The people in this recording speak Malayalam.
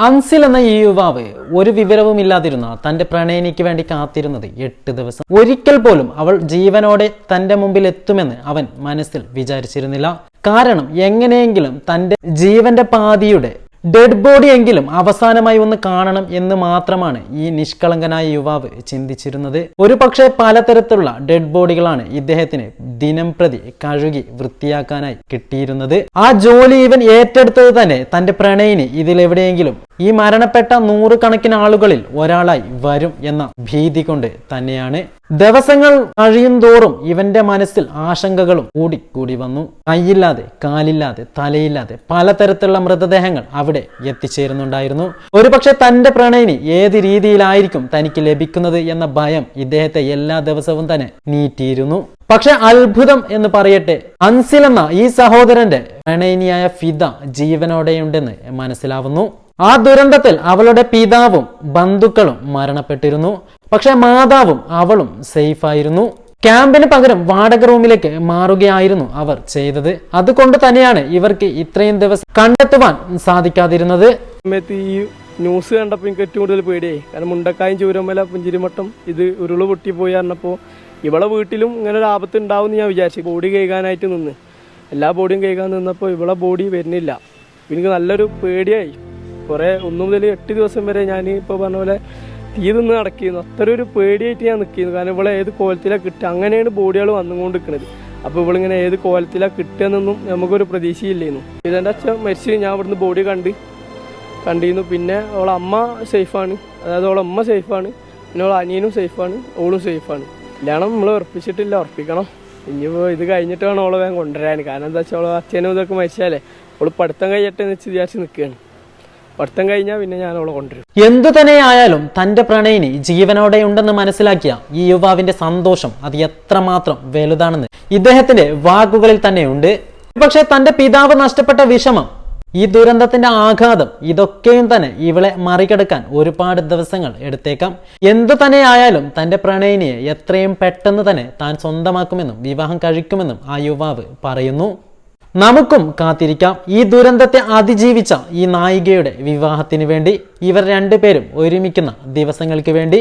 അൻസിൽ എന്ന ഈ യുവാവ് ഒരു വിവരവുമില്ലാതിരുന്ന തന്റെ പ്രണയിനിക്ക് വേണ്ടി കാത്തിരുന്നത് 8 ദിവസം. ഒരിക്കൽ പോലും അവൾ ജീവനോടെ തന്റെ മുമ്പിൽ എത്തുമെന്ന് അവൻ മനസ്സിൽ വിചാരിച്ചിരുന്നില്ല. കാരണം എങ്ങനെയെങ്കിലും തന്റെ ജീവന്റെ പാതിയുടെ ഡെഡ് ബോഡി എങ്കിലും അവസാനമായി ഒന്ന് കാണണം എന്ന് മാത്രമാണ് ഈ നിഷ്കളങ്കനായ യുവാവ് ചിന്തിച്ചിരുന്നത്. ഒരു പക്ഷേ പലതരത്തിലുള്ള ഡെഡ് ബോഡികളാണ് ഇദ്ദേഹത്തിന് ദിനം പ്രതി കഴുകി വൃത്തിയാക്കാനായി കിട്ടിയിരുന്നത്. ആ ജോലി ഇവൻ ഏറ്റെടുത്തത് തന്നെ തന്റെ പ്രണയിനി ഇതിലെവിടെയെങ്കിലും ഈ മരണപ്പെട്ട 100 കണക്കിന് ആളുകളിൽ ഒരാളായി വരും എന്ന ഭീതി കൊണ്ട് തന്നെയാണ്. ദിവസങ്ങൾ കഴിയും തോറും ഇവന്റെ മനസ്സിൽ ആശങ്കകളും കൂടി വന്നു. കൈയില്ലാതെ, കാലില്ലാതെ, തലയില്ലാതെ പലതരത്തിലുള്ള മൃതദേഹങ്ങൾ അവിടെ എത്തിച്ചേരുന്നുണ്ടായിരുന്നു. ഒരുപക്ഷെ തന്റെ പ്രണയിനി ഏത് രീതിയിലായിരിക്കും തനിക്ക് ലഭിക്കുന്നത് എന്ന ഭയം ഇദ്ദേഹത്തെ എല്ലാ ദിവസവും തന്നെ നീറ്റിയിരുന്നു. പക്ഷെ അത്ഭുതം എന്ന് പറയട്ടെ, അൻസിൽ എന്ന ഈ സഹോദരന്റെ പ്രണയിനിയായ ഫിദ ജീവനോടെയുണ്ടെന്ന് മനസ്സിലാവുന്നു. ആ ദുരന്തത്തിൽ അവളുടെ പിതാവും ബന്ധുക്കളും മരണപ്പെട്ടിരുന്നു. പക്ഷെ മാതാവും അവളും സേഫ് ആയിരുന്നു. ക്യാമ്പിന് പകരം വാടക റൂമിലേക്ക് മാറുകയായിരുന്നു അവർ ചെയ്തത്. അതുകൊണ്ട് തന്നെയാണ് ഇവർക്ക് ഇത്രയും ദിവസം കണ്ടെത്തുവാൻ സാധിക്കാതിരുന്നത്. ഈ ന്യൂസ് കണ്ടപ്പോൾ എനിക്ക് ഏറ്റവും കൂടുതൽ പേടിയായി. കാരണം മുണ്ടക്കായും ചൂരമല പുഞ്ചിരിമട്ടം ഇത് ഉരുള് പൊട്ടിപ്പോയി പറഞ്ഞപ്പോൾ ഇവളെ വീട്ടിലും ഇങ്ങനെ ഒരു ആപത്ത് ഉണ്ടാവും എന്ന് ഞാൻ വിചാരിച്ചു. ബോഡി കഴുകാനായിട്ട് നിന്ന് എല്ലാ ബോഡിയും കഴുകാൻ നിന്നപ്പോൾ ഇവളെ ബോഡി വരുന്നില്ല. എനിക്ക് നല്ലൊരു പേടിയായി. കുറേ 1 മുതൽ 8 ദിവസം വരെ ഞാൻ ഇപ്പോൾ പറഞ്ഞ പോലെ തീ നിന്ന് നടക്കിയിരുന്നു. അത്ര ഒരു പേടിയായിട്ട് ഞാൻ നിൽക്കുന്നു. കാരണം ഇവളെ ഏത് കോലത്തിലാണ് കിട്ടുക, അങ്ങനെയാണ് ബോഡികൾ വന്നുകൊണ്ട് നിൽക്കുന്നത്. അപ്പോൾ ഇവളിങ്ങനെ ഏത് കോലത്തിലാണ് കിട്ടുകയെന്നൊന്നും നമുക്കൊരു പ്രതീക്ഷയില്ലായിരുന്നു. ഇതെൻ്റെ അച്ഛൻ മരിച്ച് ഞാൻ ഇവിടുന്ന് ബോഡി കണ്ടിരുന്നു. പിന്നെ അവളെ അമ്മ സേഫാണ്, അതായത് അവളെ അമ്മ സേഫാണ്, പിന്നെ അവളെ അനിയനും സേഫാണ്, ഓളും സേഫാണ്. കല്യാണം നമ്മൾ ഉറപ്പിച്ചിട്ടില്ല, ഉറപ്പിക്കണം. ഇനിയിപ്പോൾ ഇത് കഴിഞ്ഞിട്ട് വേണം അവളെ വേഗം കൊണ്ടുവരാൻ. കാരണം എന്താ വെച്ചാൽ അവളെ അച്ഛനും ഇതൊക്കെ മരിച്ചാലേ അവൾ പഠിത്തം കഴിയട്ടെ എന്ന് വിചാരിച്ച് നിൽക്കുകയാണ്. പഠിത്തം കഴിഞ്ഞാൽ പിന്നെ ഞാൻ അവളെ കൊണ്ടുവരും. എന്തു തന്നെയായാലും തന്റെ പ്രണയിനി ജീവനോടെ ഉണ്ടെന്ന് മനസ്സിലാക്കിയ ഈ യുവാവിന്റെ സന്തോഷം അത് എത്രമാത്രം വലുതാണെന്ന് ഇദ്ദേഹത്തിന്റെ വാക്കുകളിൽ തന്നെയുണ്ട്. പക്ഷെ തന്റെ പിതാവ് നഷ്ടപ്പെട്ട വിഷമം, ഈ ദുരന്തത്തിന്റെ ആഘാതം, ഇതൊക്കെയും തന്നെ ഇവളെ മറികടക്കാൻ ഒരുപാട് ദിവസങ്ങൾ എടുത്തേക്കാം. എന്തു തന്നെയായാലും തന്റെ പ്രണയിനിയെ എത്രയും പെട്ടെന്ന് തന്നെ താൻ സ്വന്തമാക്കുമെന്നും വിവാഹം കഴിക്കുമെന്നും ആ യുവാവ് പറയുന്നു. നമുക്കും കാത്തിരിക്കാം ഈ ദുരന്തത്തെ അതിജീവിച്ച ഈ നായികയുടെ വിവാഹത്തിന് വേണ്ടി, ഇവർ രണ്ടുപേരും ഒരുമിക്കുന്ന ദിവസങ്ങൾക്ക് വേണ്ടി.